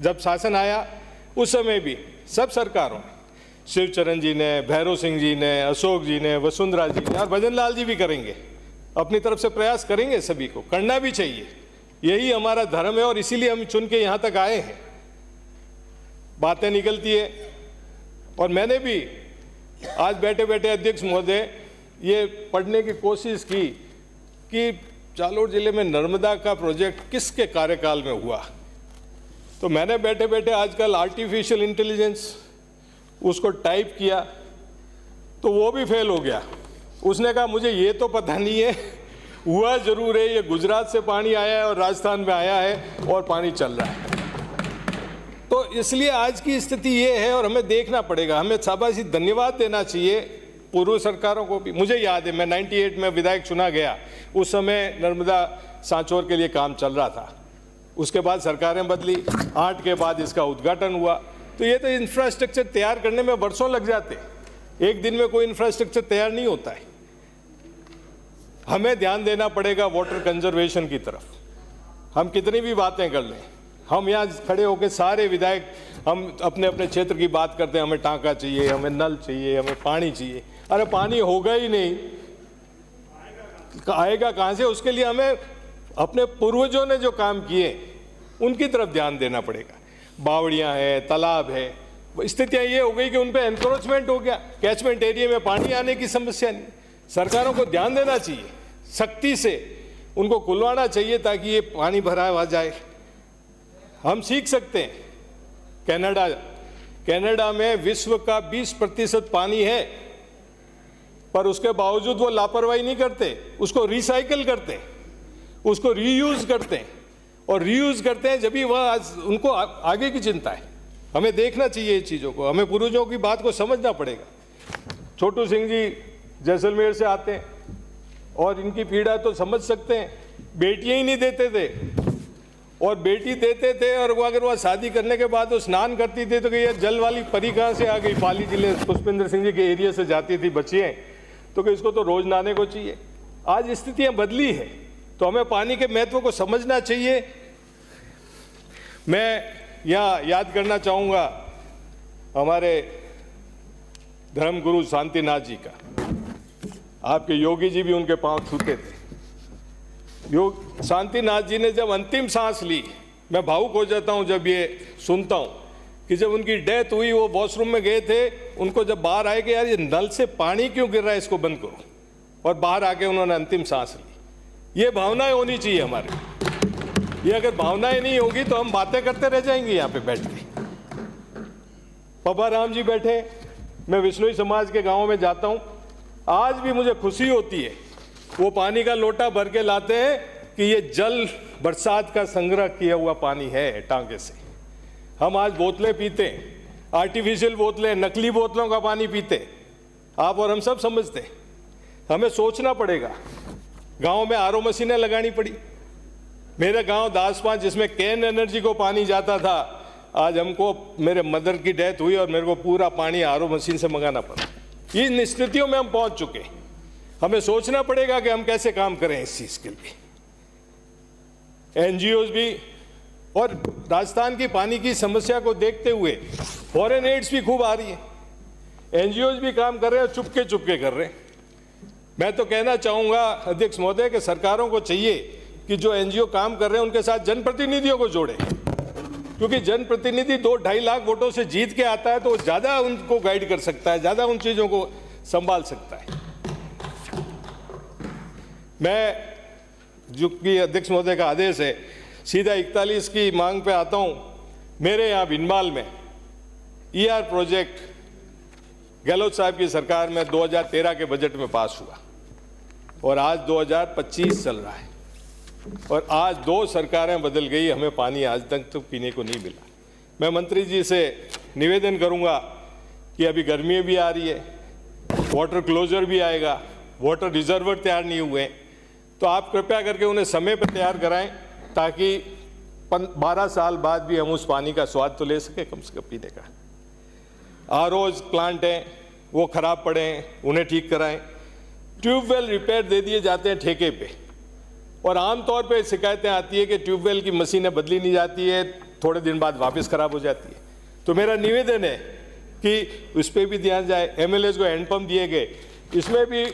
जब शासन आया उस समय भी सब सरकारों ने, शिवचरण जी ने, भैरव सिंह जी ने, अशोक जी ने, वसुंधरा जी ने और भजन लाल जी भी करेंगे, अपनी तरफ से प्रयास करेंगे, सभी को करना भी चाहिए। यही हमारा धर्म है और इसीलिए हम चुन के यहाँ तक आए हैं। बातें निकलती है और मैंने भी आज बैठे बैठे अध्यक्ष महोदय ये पढ़ने की कोशिश की कि जालोर जिले में नर्मदा का प्रोजेक्ट किसके कार्यकाल में हुआ। तो मैंने बैठे बैठे आजकल आर्टिफिशियल इंटेलिजेंस उसको टाइप किया तो वो भी फेल हो गया। उसने कहा मुझे ये तो पता नहीं है, हुआ जरूर है, ये गुजरात से पानी आया है और राजस्थान में आया है और पानी चल रहा है। तो इसलिए आज की स्थिति ये है और हमें देखना पड़ेगा, हमें शाबाशी धन्यवाद देना चाहिए पूर्व सरकारों को भी। मुझे याद है मैं 98 में विधायक चुना गया, उस समय नर्मदा सांचौर के लिए काम चल रहा था। उसके बाद सरकारें बदली, 8 के बाद इसका उद्घाटन हुआ। तो ये तो इंफ्रास्ट्रक्चर तैयार करने में वर्षों लग जाते, एक दिन में कोई इंफ्रास्ट्रक्चर तैयार नहीं होता है। हमें ध्यान देना पड़ेगा वाटर कंजर्वेशन की तरफ। हम कितनी भी बातें कर लें, हम यहाँ खड़े होकर सारे विधायक हम अपने अपने क्षेत्र की बात करते हैं, हमें टांका चाहिए, हमें नल चाहिए, हमें पानी चाहिए। अरे पानी होगा ही नहीं, आएगा कहाँ से? उसके लिए हमें अपने पूर्वजों ने जो काम किए उनकी तरफ ध्यान देना पड़ेगा। बावड़ियाँ हैं, तालाब है, स्थितियाँ ये हो गई कि उन पर एनक्रोचमेंट हो गया, कैचमेंट एरिया में पानी आने की समस्या नहीं। सरकारों को ध्यान देना चाहिए, सख्ती से उनको खुलवाना चाहिए ताकि ये पानी भरा हुआ जाए। हम सीख सकते हैं, कनाडा में विश्व का 20% पानी है, पर उसके बावजूद वो लापरवाही नहीं करते, उसको रिसाइकल करते, उसको रीयूज करते हैं। और रीयूज करते हैं जब भी वह उनको आगे की चिंता है। हमें देखना चाहिए इन चीज़ों को, हमें पूर्वजों की बात को समझना पड़ेगा। छोटू सिंह जी जैसलमेर से आते हैं और इनकी पीड़ा तो समझ सकते हैं। बेटियां ही नहीं देते थे और बेटी देते थे, और वो अगर वह शादी करने के बाद वो स्नान करती थी तो कि ये जल वाली परी कहाँ से आ गई। पाली जिले पुष्पेंद्र सिंह जी के एरिया से जाती थी बच्चियाँ, तो कि इसको तो रोज नहाने को चाहिए। आज स्थितियाँ बदली है तो हमें पानी के महत्व को समझना चाहिए। मैं यहाँ याद करना चाहूँगा हमारे धर्मगुरु शांतिनाथ जी का। आपके योगी जी भी उनके पांव छूते थे। शांतिनाथ जी ने जब अंतिम सांस ली, मैं भावुक हो जाता हूँ जब ये सुनता हूँ कि जब उनकी डेथ हुई, वो वॉशरूम में गए थे, उनको जब बाहर आए कि यार ये नल से पानी क्यों गिर रहा है, इसको बंद करो, और बाहर आके उन्होंने अंतिम सांस ली। ये भावनाएं होनी चाहिए हमारी। ये अगर भावनाएं नहीं होगी तो हम बातें करते रह जाएंगे यहाँ पे बैठ के। बाबा राम जी बैठे, मैं विश्नोई समाज के गाँव में जाता हूँ, आज भी मुझे खुशी होती है। वो पानी का लोटा भर के लाते हैं कि ये जल बरसात का संग्रह किया हुआ पानी है टांके से। हम आज बोतलें पीते हैं, आर्टिफिशियल बोतलें, नकली बोतलों का पानी पीते, आप और हम सब समझते हैं। हमें सोचना पड़ेगा। गांव में आरओ मशीनें लगानी पड़ी। मेरे गांव दासपां जिसमें कैन एनर्जी को पानी जाता था, आज हमको, मेरे मदर की डेथ हुई और मेरे को पूरा पानी आरओ मशीन से मंगाना पड़ा। इन स्थितियों में हम पहुंच चुके। हमें सोचना पड़ेगा कि हम कैसे काम करें इस चीज के लिए। एनजीओज भी, और राजस्थान की पानी की समस्या को देखते हुए फॉरेन एड्स भी खूब आ रही है। एनजीओज भी काम कर रहे हैं, चुपके चुपके कर रहे हैं। मैं तो कहना चाहूंगा अध्यक्ष महोदय कि सरकारों को चाहिए कि जो एनजीओ काम कर रहे हैं उनके साथ जनप्रतिनिधियों को जोड़े, क्योंकि जनप्रतिनिधि 2-2.5 लाख वोटों से जीत के आता है तो ज्यादा उनको गाइड कर सकता है, ज्यादा उन चीजों को संभाल सकता है। मैं, जो कि अध्यक्ष महोदय का आदेश है, सीधा 41 की मांग पे आता हूं। मेरे यहाँ भिनमाल में ईआर प्रोजेक्ट गहलोत साहब की सरकार में 2013 के बजट में पास हुआ और आज 2025 चल रहा है और आज 2 सरकारें बदल गई, हमें पानी आज तक तो पीने को नहीं मिला। मैं मंत्री जी से निवेदन करूंगा कि अभी गर्मी भी आ रही है, वाटर क्लोजर भी आएगा, वाटर रिजर्वर तैयार नहीं हुए, तो आप कृपया करके उन्हें समय पर तैयार कराएं ताकि 12 साल बाद भी हम उस पानी का स्वाद तो ले सके कम से कम पीने का। आरओज प्लांट हैं वो खराब पड़े हैं, उन्हें ठीक कराएं। ट्यूबवेल रिपेयर दे दिए जाते हैं ठेके पे, और आमतौर पे शिकायतें आती है कि ट्यूबवेल की मशीनें बदली नहीं जाती है, थोड़े दिन बाद वापस खराब हो जाती है। तो मेरा निवेदन है कि उस पर भी ध्यान जाए। एमएलएस को हैंडपम्प दिए गए, इसमें भी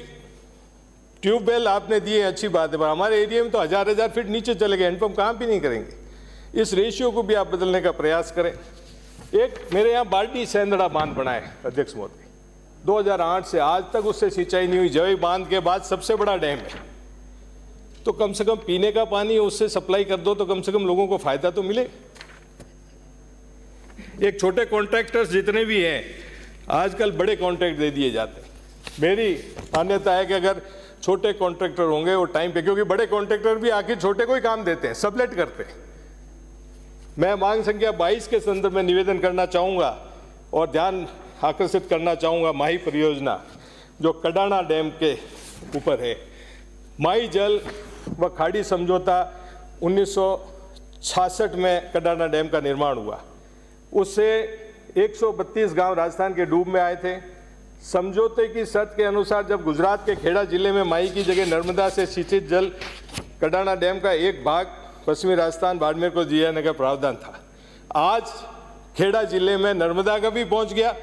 ट्यूबवेल आपने दिए, अच्छी बात है, पर हमारे एरिया में तो हजार फीट नीचे चले गए, हैंडपम्प काम भी नहीं करेंगे। इस रेशियो को भी आप बदलने का प्रयास करें। एक मेरे यहाँ बाल्टी सेंदड़ा बांध बना है अध्यक्ष मोदी, 2008 से आज तक उससे सिंचाई नहीं हुई। जवई बांध के बाद सबसे बड़ा डैम है, तो कम से कम पीने का पानी उससे सप्लाई कर दो तो कम से कम लोगों को फायदा तो मिले। एक छोटे कॉन्ट्रैक्टर्स जितने भी हैं आजकल बड़े कॉन्ट्रैक्ट दे दिए जाते हैं। मेरी मान्यता है कि अगर छोटे कॉन्ट्रैक्टर होंगे वो टाइम पे, क्योंकि बड़े कॉन्ट्रैक्टर भी आखिर छोटे को ही काम देते हैं, सबलेट करते हैं। मैं मांग संख्या 22 के संदर्भ में निवेदन करना चाहूँगा और ध्यान आकर्षित करना चाहूँगा। माही परियोजना जो कडाना डैम के ऊपर है, माही जल व खाड़ी समझौता 1966 में कडाना डैम का निर्माण हुआ। उससे 132 गांव राजस्थान के डूब में आए थे। समझौते की शर्त के अनुसार जब गुजरात के खेड़ा जिले में माही की जगह नर्मदा से सिंचित जल कडाना डैम का एक भाग पश्चिमी राजस्थान बाड़मेर को दिया जाने का प्रावधान था। आज खेड़ा जिले में नर्मदा का भी पहुंच गया,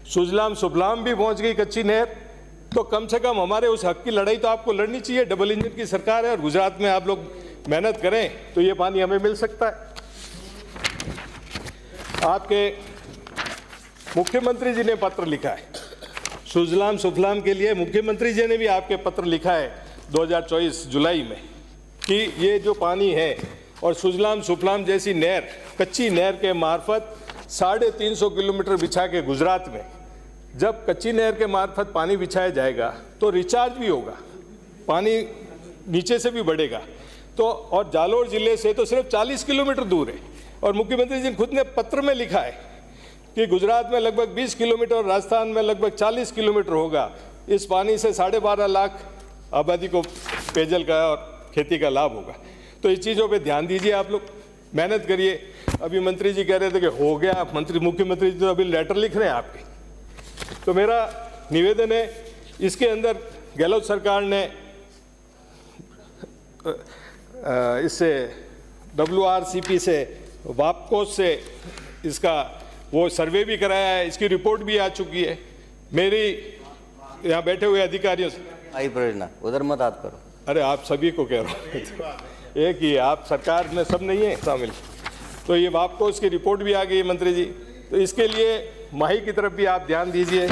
सुजलाम सुफलाम भी पहुंच गई कच्ची नहर। तो कम से कम हमारे उस हक की लड़ाई तो आपको लड़नी चाहिए। डबल इंजन की सरकार है और गुजरात में आप लोग मेहनत करें तो ये पानी हमें मिल सकता है। आपके मुख्यमंत्री जी ने पत्र लिखा है सुजलाम सुफलाम के लिए। मुख्यमंत्री जी ने भी आपके पत्र लिखा है 2024 जुलाई में कि ये जो पानी है और सुजलाम सुफलाम जैसी नहर, कच्ची नहर के मार्फत 350 किलोमीटर बिछा के गुजरात में जब कच्ची नहर के मार्फत पानी बिछाया जाएगा तो रिचार्ज भी होगा, पानी नीचे से भी बढ़ेगा। तो और जालोर जिले से तो सिर्फ 40 किलोमीटर दूर है। और मुख्यमंत्री जी ने खुद ने पत्र में लिखा है कि गुजरात में लगभग 20 किलोमीटर और राजस्थान में लगभग 40 किलोमीटर होगा। इस पानी से 12.5 लाख आबादी को पेयजल का और खेती का लाभ होगा। तो इस चीज़ों पे ध्यान दीजिए, आप लोग मेहनत करिए। अभी मंत्री जी कह रहे थे कि हो गया, मुख्यमंत्री जी तो अभी लेटर लिख रहे हैं आपके। तो मेरा निवेदन है, इसके अंदर गहलोत सरकार ने इससे WRCP से वापकोस से इसका वो सर्वे भी कराया है, इसकी रिपोर्ट भी आ चुकी है। मेरी यहाँ बैठे हुए अधिकारियों से आई परियोजना उधर मत हाथ करो। अरे आप सभी को कह रहा हूँ, एक ही आप सरकार में सब नहीं है शामिल। तो ये वापकोस की रिपोर्ट भी आ गई है मंत्री जी, तो इसके लिए माही की तरफ भी आप ध्यान दीजिए।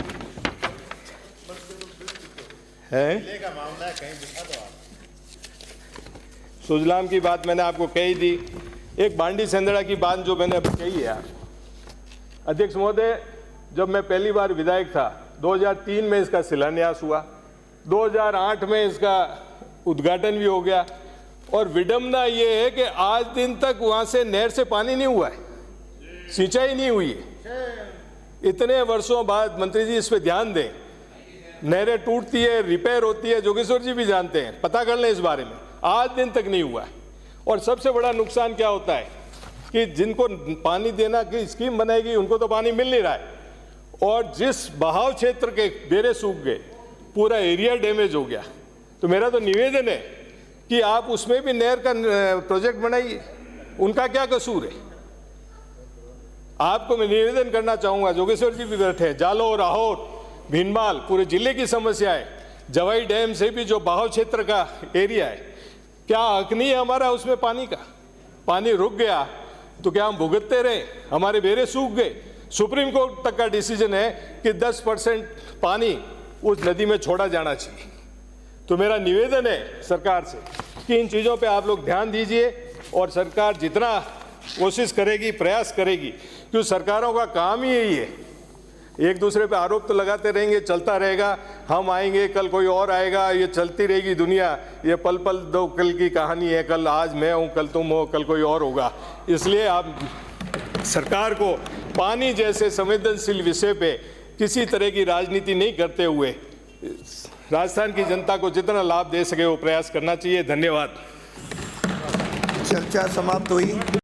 है सुजलाम की बात मैंने आपको कही थी। एक बांडी सेंदड़ा की बात जो मैंने अभी कही है अध्यक्ष महोदय, जब मैं पहली बार विधायक था 2003 में इसका शिलान्यास हुआ, 2008 में इसका उद्घाटन भी हो गया। और विडंबना ये है कि आज दिन तक वहां से नहर से पानी नहीं हुआ है, सिंचाई नहीं हुई है। इतने वर्षों बाद मंत्री जी इस पे ध्यान दें। नहरें टूटती है, रिपेयर होती है, जोगेश्वर जी भी जानते हैं, पता कर लें इस बारे में। आज दिन तक नहीं हुआ है। और सबसे बड़ा नुकसान क्या होता है कि जिनको पानी देना की स्कीम बनाएगी उनको तो पानी मिल नहीं रहा है, और जिस बहाव क्षेत्र के बेरे सूख गए, पूरा एरिया डैमेज हो गया। तो मेरा तो निवेदन है कि आप उसमें भी नहर का प्रोजेक्ट बनाइए, उनका क्या कसूर है। आपको मैं निवेदन करना चाहूंगा, जोगेश्वर जी भी बैठे हैं, जालोर, राहोर, भीनमाल, पूरे जिले की समस्या है। जवाई डैम से भी जो बहाव क्षेत्र का एरिया है, क्या हक नहीं है हमारा उसमें पानी का? पानी रुक गया तो क्या हम भुगतते रहे? हमारे बेरे सूख गए। सुप्रीम कोर्ट तक का डिसीजन है कि 10% पानी उस नदी में छोड़ा जाना चाहिए। तो मेरा निवेदन है सरकार से कि इन चीज़ों पे आप लोग ध्यान दीजिए, और सरकार जितना कोशिश करेगी, प्रयास करेगी, क्योंकि सरकारों का काम ही यही है। एक दूसरे पे आरोप तो लगाते रहेंगे, चलता रहेगा, हम आएंगे, कल कोई और आएगा, ये चलती रहेगी दुनिया। ये पल पल दो कल की कहानी है, कल आज मैं हूँ, कल तुम हो, कल कोई और होगा। इसलिए आप सरकार को पानी जैसे संवेदनशील विषय पे किसी तरह की राजनीति नहीं करते हुए राजस्थान की जनता को जितना लाभ दे सके वो प्रयास करना चाहिए। धन्यवाद। चर्चा समाप्त हुई।